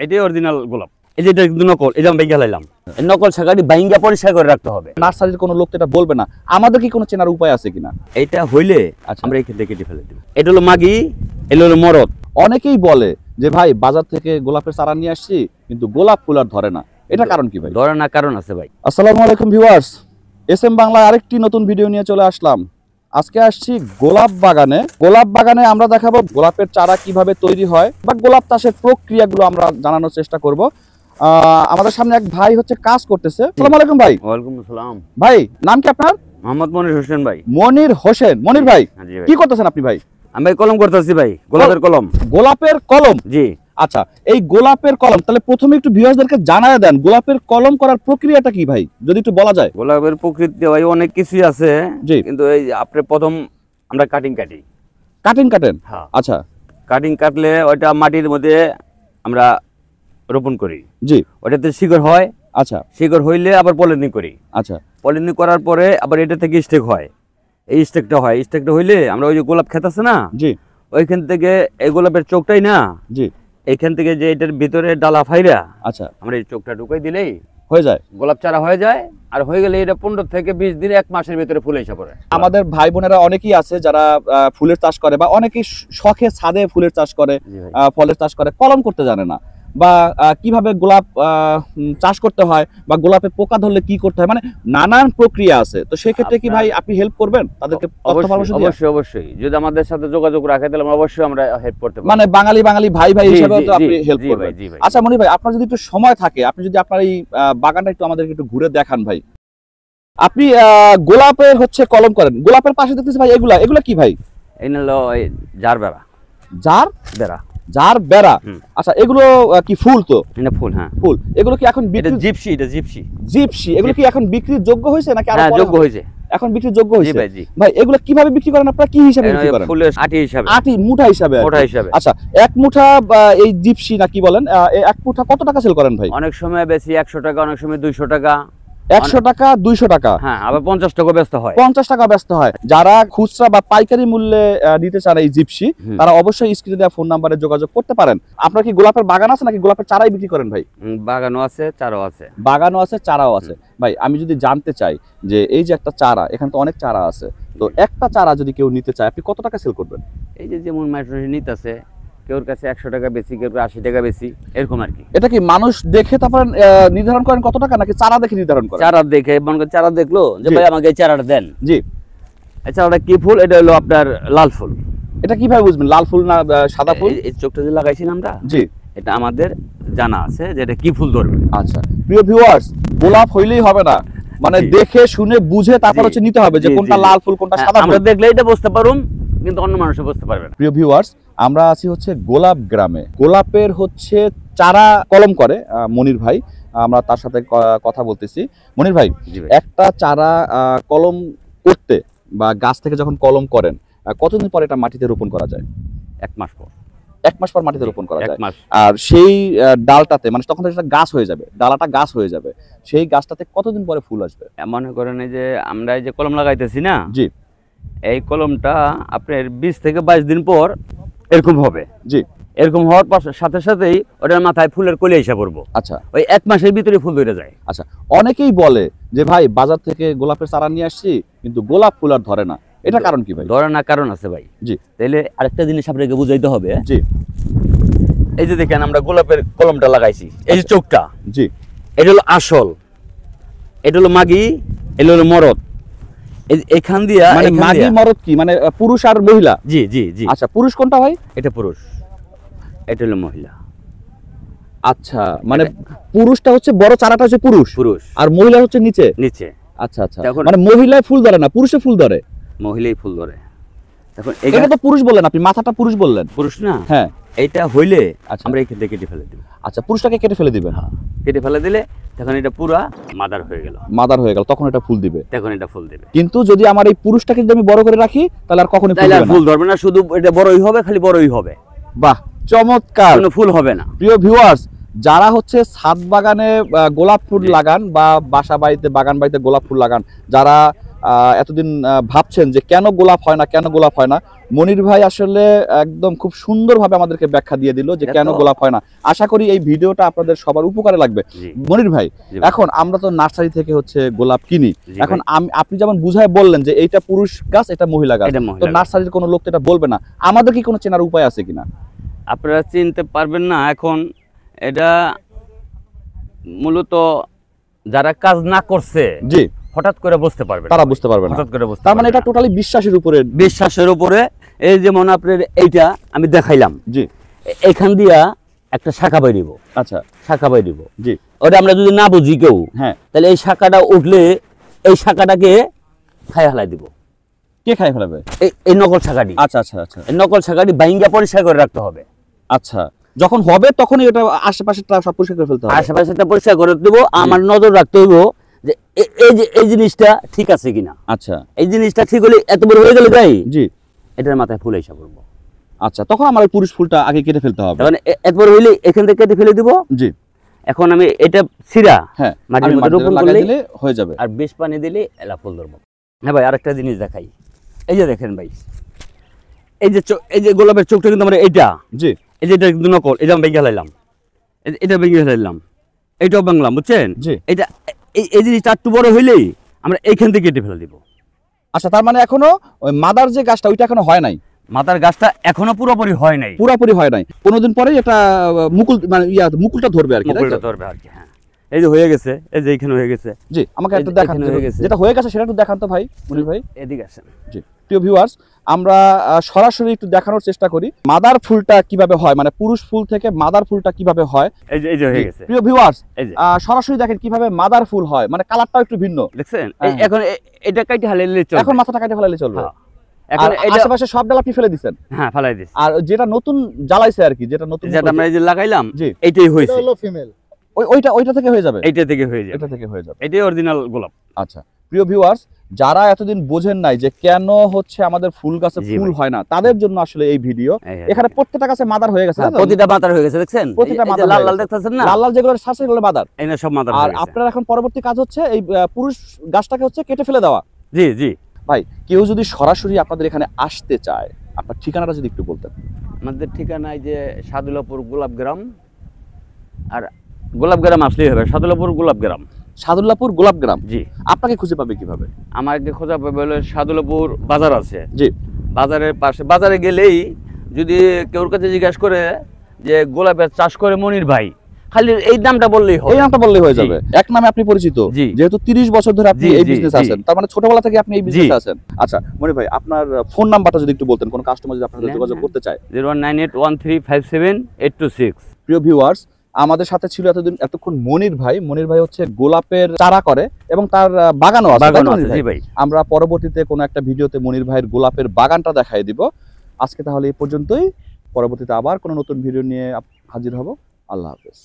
এটাই অরিজিনাল গোলাপ। এই যে এটা কিন্তু নকল, এটা আমি বাইঙ্গা লাইলাম। এই নকল শাখাটি বাইঙ্গা পরিষ্কার করে রাখতে হবে। নার্সারির কোনো লোক তো এটা বলবে না, আমাদের কি কোনো চেনার উপায় আছে কিনা? এটা হইলে আমরা এখান থেকে কেটে ফেলে দেব। এটা হলো মাগি, এটা হলো মরদ। অনেকেই বলে যে ভাই বাজার থেকে গোলাপের চারা নিয়ে আসছি কিন্তু গোলাপ ফুল আর ধরে না, এটা কারণ কি ভাই? ধরে না, কারণ আছে ভাই। আসসালামু আলাইকুম ভিউয়ার্স, এসএম বাংলায় আরেকটি নতুন ভিডিও নিয়ে চলে আসলাম। আজকে আসছি গোলাপ বাগানে। গোলাপ বাগানে আমরা দেখাবো গোলাপের চারা কিভাবে তৈরি হয় বা গোলাপ চাষের প্রক্রিয়াগুলো আমরা জানানোর চেষ্টা করব। আমাদের সামনে এক ভাই হচ্ছে কাজ করতেছে। আসসালামু আলাইকুম ভাই। ওয়ালাইকুম আসসালাম। ভাই নাম কি আপনার? মোহাম্মদ মনির হোসেন ভাই। মনির হোসেন। মনির ভাই কি করতেছেন আপনি ভাই? আমি ভাই কলম করতেছি ভাই, গোলাপের কলম। গোলাপের কলম? জি। আচ্ছা, এই গোলাপের কলম তাহলে প্রথমে একটু ভিউয়ারদেরকে জানায় দেন গোলাপের কলম করার প্রক্রিয়াটা কি ভাই, যদি একটু বলা যায়। গোলাপের প্রকৃতি ভাই অনেক কিছুই আছে, কিন্তু এই আপনি প্রথম আমরা কাটিং কাটি। কাটিং কাটেন? হ্যাঁ। আচ্ছা, কাটিং কাটলে ওটা মাটির মধ্যে আমরা রোপণ করি। জি। ওটাতে শিকড় হয়। আচ্ছা। শিকড় হইলে আবার পলিনি করি। আচ্ছা। পলিনি করার পরে আবার এটা থেকে স্টেক হয়। এই স্টেকটা হয়, স্টেকটা হইলে আমরা ওই যে গোলাপ ক্ষেত আছে না, জি, ওইখান থেকে এই গোলাপের চোখটাই না, জি, এইখান থেকে যে এটার ভিতরে ডালা ফাইরা, আচ্ছা, আমরা এই চোখটা ঢুকাই দিলেই হয়ে যায় গোলাপ চারা হয়ে যায়। আর হয়ে গেলে এটা 15 থেকে 20 দিন, 1 মাসের ভিতরে ফুল এসে পড়ে। আমাদের ভাই বোনেরা অনেকেই আছে যারা ফুলের চাষ করে বা অনেকেই শখে ছাদে ফুলের চাষ করে, ফলের চাষ করে, কলম করতে জানে না বা কিভাবে গোলাপ চাষ করতে হয় বা গোলাপে পোকা ধরলে কি করতে হয়, মানে নানান প্রক্রিয়া আছে। তো সেক্ষেত্রে কি ভাই আপনি হেল্প করবেন তাদেরকে? অবশ্যই অবশ্যই, যদি আমাদের সাথে যোগাযোগ রাখে তাহলে অবশ্যই আমরা হেল্প করতে পারব। মানে বাঙালি ভাই হিসেবে তো আপনি হেল্প করবেন। আচ্ছা মনি ভাই, আপনার যদি একটু সময় থাকে আপনি যদি আপনার এই বাগানটা একটু আমাদেরকে একটু ঘুরে দেখান ভাই। আপনি গোলাপের হচ্ছে কলম করেন, গোলাপের পাশে দেখতেছি ভাই এগুলা কি ভাই? এই হলো জার বেড়া। জার বেড়া? জার বেড়া। আচ্ছা, এগুলো কি ফুল? তো এটা ফুল। হ্যাঁ, ফুল। এগুলো কি এখন এটা জিপসি? এটা জিপসি। জিপসি। এগুলো কি এখন বিক্রির যোগ্য হয়েছে নাকি আরো পরে? যোগ্য হয়েছে, এখন বিক্রির যোগ্য হয়েছে। ভাই এগুলো কিভাবে বিক্রি করেন আপনারা, কি হিসাবে বিক্রি করেন? ফুলের আটি হিসাবে। আটি মুঠা হিসাবে? মুঠা হিসাবে। আচ্ছা, এক মুঠা এই জিপসি না কি বলেন, এক মুঠা কত টাকা সেল করেন ভাই? অনেক সময় বেশি 100 টাকা, অনেক সময় 200 টাকা। 100 টাকা, 200 টাকা। হ্যাঁ, আবার 50 টাকা ব্যস্ত হয়। 50 টাকা ব্যস্ত হয়। যারা খুচরা বা পাইকারি মূল্যে নিতে চান এই জিপসি, তারা অবশ্যই স্ক্রিনে দেওয়া ফোন নাম্বারে যোগাযোগ করতে পারেন। আপনার কি গোলাপের বাগান আছে নাকি গোলাপের চারাই বিক্রি করেন ভাই? বাগানও আছে, চারাও আছে। বাগানও আছে, চারাও আছে। ভাই আমি যদি জানতে চাই যে এই যে একটা চারা, এখানে তো অনেক চারা আছে, তো একটা চারা যদি কেউ নিতে চায় আপনি কত টাকা সেল করবেন? এই যে যেমন মানুষ নিতেছে, কেউর কাছে 100 টাকা বেশি, কেউর 80 টাকা বেশি, এরকম আর কি। এটা কি মানুষ দেখে তারপর নির্ধারণ করেন কত টাকা, নাকি চারা দেখে নির্ধারণ করেন? চারা দেখে, মনে করেন চারা দেখলো যে ভাই আমাকে এই চারাটা দেন। জি। এই চারাটা কি ফুল? এটা হলো আপনার লাল ফুল। এটা কিভাবে বুঝবেন লাল ফুল না সাদা ফুল? এই চোখটা যে লাগাইছিলাম আমরা, জি, এটা আমাদের জানা আছে যে এটা কি ফুল ধরবে। আচ্ছা প্রিয় ভিউয়ার্স, গোলাপ হইলেই হবে না, মানে দেখে শুনে বুঝে তারপর হচ্ছে নিতে হবে যে কোনটা লাল ফুল কোনটা সাদা ফুল। আমরা দেখলে এটা বুঝতে পারুম, কিন্তু অন্য মানুষও বুঝতে পারবে না। প্রিয় ভিউয়ার্স, আমরা আছি হচ্ছে গোলাপ গ্রামে। গোলাপের হচ্ছে চারা কলম করে মনির ভাই, আমরা তার সাথে কথা বলতেছি। মনির ভাই, একটা চারা কলম করতে বা গাছ থেকে যখন কলম করেন কতদিন পর এটা মাটিতে রোপণ করা যায়? 1 মাস পর। 1 মাস পর মাটিতে রোপণ করা যায়। আর সেই ডালটাতে, মানে তখন সেটা গাছ হয়ে যাবে, ডালাটা গাছ হয়ে যাবে, সেই গাছটাতে কতদিন পরে ফুল আসবে? মনে করেন এই যে আমরা এই যে কলম লাগাইতেছি না, জি, এই কলমটা আপনার 20 থেকে 22 দিন পর এরকম হবে। জি। এরকম হওয়ার সাথে সাথেই ওটার মাথায় ফুলের কলি এসে পড়বো। আচ্ছা, ওই 1 মাসের ভিতরে ফুল ধরে যায়। আচ্ছা, অনেকেই বলে যে ভাই বাজার থেকে গোলাপের চারা নিয়ে আসছি কিন্তু গোলাপ ফুল আর ধরে না, এটা কারণ কি ভাই? ধরে না, কারণ আছে ভাই। জি। তাইলে আরেকটা জিনিস আপনাকে বুঝাইতে হবে। জি। এই যে দেখেন আমরা গোলাপের কলমটা লাগাইছি, এই যে চোখটা, জি, এটা হলো আসল, এটা হলো মাগি, এটা হলো মরদ। এখান দিয়া মানে মাগি মরদ কি, মানে পুরুষ আর মহিলা? জি জি জি। আচ্ছা, পুরুষ কোনটা ভাই? এটা পুরুষ, এটা হলো মহিলা। আচ্ছা, মানে পুরুষটা হচ্ছে বড় চারাটা হচ্ছে পুরুষ, আর মহিলা হচ্ছে নিচে নিচে। আচ্ছা আচ্ছা, মানে মহিলায় ফুল ধরে না, পুরুষে ফুল ধরে? মহিলাই ফুল ধরে। এখন এটা তো পুরুষ বললেন আপনি, মাথাটা পুরুষ বললেন। পুরুষ না? হ্যাঁ। এইটা হইলে আমরা এখান থেকে কেটে ফেলে দিব। আচ্ছা, পুরুষটাকে কেটে ফেলে দিবেন? হ্যাঁ, কেটে ফেলে দিলে তখন এটা পুরা মাদার হয়ে গেল। মাদার হয়ে গেল, তখন এটা ফুল দিবে। তখন এটা ফুল দিবে। কিন্তু যদি আমার এই পুরুষটাকে যদি আমি বড় করে রাখি তাহলে আর কখনোই ফুল ধরবে না, শুধু এটা বড়ই হবে, খালি বড়ই হবে। বাহ, চমৎকার। কোনো ফুল হবে না। প্রিয় ভিউয়ার্স, যারা হচ্ছে ছাদ বাগানে গোলাপ ফুল লাগান বা বাসা বাড়িতে বাগান বাড়িতে গোলাপ ফুল লাগান, যারা এতদিন ভাবছেন যে কেন গোলাপ হয় না, কেন গোলাপ হয় না, মনির ভাই আসলে একদম খুব সুন্দরভাবে আমাদেরকে ব্যাখ্যা দিয়ে দিল যে কেন গোলাপ হয় না। আশা করি এই ভিডিওটা আপনাদের সবার উপকারে লাগবে। মনির ভাই, এখন আমরা তো নার্সারি থেকে হচ্ছে গোলাপ কিনি, এখন আপনি যেমন বুঝায় বললেন যে এইটা পুরুষ গাছ, এটা মহিলা গাছ, তো নার্সারির কোনো লোক তো এটা বলবে না, আমাদের কি কোনো চেনার উপায় আছে কিনা? আপনারা চিনতে পারবেন না। এখন এটা মূলত যারা কাজ না করছে, জি, হঠাৎ করে বুঝতে পারবে, তারা বুঝতে পারবে না, হঠাৎ করে বুঝতে। তার মানে এটা টোটালি বিশ্বাসের উপরে, বিশ্বাসের উপরে। এই যেমন আপনার এইটা আমি দেখাইলাম, জি, এখান দিয়া একটা শাখা বাইরিব, আচ্ছা, শাখা বাইরিব, জি, ওটা আমরা যদি না বুঝি কেউ, হ্যাঁ, তাহলে এই শাখাটা উঠলে এই শাখাটাকে খাই হালাই দিব। কে খাই ফেলাবে? এই নকল শাখাটি। আচ্ছা আচ্ছা আচ্ছা, এই নকল শাখাটি বাইঙ্গা পরিষ্কার করে রাখতে হবে। আচ্ছা, যখন হবে তখনই এটা আশেপাশেটা সব পরিষ্কার করে ফেলতে হবে, আশেপাশেটা পরিষ্কার করে দেবো। আমার নজর রাখতে হইব যে এই জিনিসটা ঠিক আছে কিনা। আচ্ছা, এই জিনিসটা ঠিক হলে এত বড় হয়ে গেলে যাই, জি, এটার মাথায় ফুল এসে পড়বো। আচ্ছা, তখন আমার পুরুষ ফুলটা আগে কেটে ফেলতে হবে, মানে এত বড় হইলে এখান থেকে কেটে ফেলে দিব। জি, এখন আমি এটা সিরা, হ্যাঁ, মাটির মধ্যে রোপণ করলে হয়ে যাবে, আর বেশ পানি দিলে এলা ফুল ধরবো। হ্যাঁ ভাই, আরেকটা জিনিস দেখাই। এই যে দেখেন ভাই, এই যে গোলাপের চোখটা কিন্তু আমরা এইটা, জি, এই যে এটা কিন্তু নকল, এটা আমি ভেঙে ফেলাইলাম, এটা ভেঙে ফেলাইলাম, এইটাও বাংলাম, বুঝছেন? জি, এটা এই জিনিসটা একটু বড় হইলেই আমরা এইখান থেকে কেটে ফেলে দিব। আচ্ছা, তার মানে এখনো ওই মাদার যে গাছটা ওইটা এখনো হয় নাই, মাদার গাছটা এখনো পুরোপুরি হয় নাই, পুরোপুরি হয় নাই, 15 দিন পরেই এটা মুকুল, মানে মুকুলটা ধরবে আর কি, মুকুলটা ধরবে আর কি। হ্যাঁ, এই যে হয়ে গেছে, এই যে এখানে হয়ে গেছে। জি, আমাকে একটু দেখান, যেটা হয়ে গেছে সেটা একটু দেখান তো ভাই, মনির ভাই, এদিকে আসেন। জি, প্রিয় ভিউয়ার্স, আমরা সরাসরি একটু দেখানোর চেষ্টা করি মাদার ফুলটা কিভাবে হয়, মানে পুরুষ ফুল থেকে মাদার ফুলটা কিভাবে হয়। এই যে হয়ে গেছে। প্রিয় ভিউয়ার্স, সরাসরি দেখেন কিভাবে মাদার ফুল হয়, মানে কালারটাও একটু ভিন্ন, দেখছেন? এখন এটা কাটে ফেলাইলে চলবে, এখন মাথাটা কাটে ফেলাইলে চলবে। এখন আশেপাশে সব ডাল আপনি ফেলে দিবেন, হ্যাঁ, ফেলাই দিছি। আর যেটা নতুন জ্বালাইছে আর কি, যেটা নতুন যেটা আমরা এই যে লাগাইলাম, এইটাই হইছে, এটা হলো ফিমেল, ওইটা থেকে হয়ে যাবে, এইটা থেকে হয়ে যাবে, এটা থেকে হয়ে যাবে, এটাই অরিজিনাল গোলাপ। আচ্ছা, প্রিয় ভিউয়ার্স, যারা এতদিন বোঝেন নাই যে কেন হচ্ছে আমাদের ফুল গাছে ফুল হয় না, তাদের জন্য আসলে এই ভিডিও। এখানে প্রত্যেকটা গাছে মাদার হয়ে গেছে, প্রতিটা মাদার হয়ে গেছে, দেখছেন? প্রতিটা মাদার লাল লাল দেখতেছেন না, লাল লাল যেগুলো শাসে গুলো মাদার, এই না সব মাদার। আর আপনার এখন পরবর্তী কাজ হচ্ছে এই পুরুষ গাছটাকে হচ্ছে কেটে ফেলে দেওয়া। জি জি ভাই, কেউ যদি সরাসরি আপনাদের এখানে আসতে চায়, আপনার ঠিকানাটা যদি একটু বলতেন। আমাদের ঠিকানায় যে সাদুল্লাপুর গোলাপগ্রাম, আর গোলাপগ্রাম আসলেই হবে, সাদুল্লাপুর গোলাপগ্রাম, সাদুল্লাপুর গোলাপগ্রাম। জি। আপনাকে খুঁজে পাবে কিভাবে? আমাকে খোঁজা পাবে হলো সাদুল্লাপুর বাজার আছে, জি, বাজারের পাশে। বাজারে গেলেই যদি কেউর কাছে জিজ্ঞাসা করে যে গোলাপের চাষ করে মনির ভাই, খালি এই নামটা বললেই হবে, এই নামটা বললেই হয়ে যাবে, এক নামে আপনি পরিচিত, যেহেতু 30 বছর ধরে আপনি এই বিজনেসে আছেন, তার মানে ছোটবেলা থেকে আপনি এই বিজনেসে আছেন। আচ্ছা মনির ভাই, আপনার ফোন নাম্বারটা যদি একটু বলতেন, কোন কাস্টমার যদি আপনার সাথে যোগাযোগ করতে চায়। 098135782 প্রিয় ভিউয়ার্স, আমাদের সাথে ছিল এতক্ষণ মনির ভাই। মনির ভাই হচ্ছে গোলাপের চারা করে এবং তার বাগানও আছে। আমরা পরবর্তীতে কোনো একটা ভিডিওতে মনির ভাইয়ের গোলাপের বাগানটা দেখাই দিব। আজকে তাহলে এই পর্যন্তই, পরবর্তীতে আবার কোনো নতুন ভিডিও নিয়ে হাজির হব। আল্লাহ হাফেজ।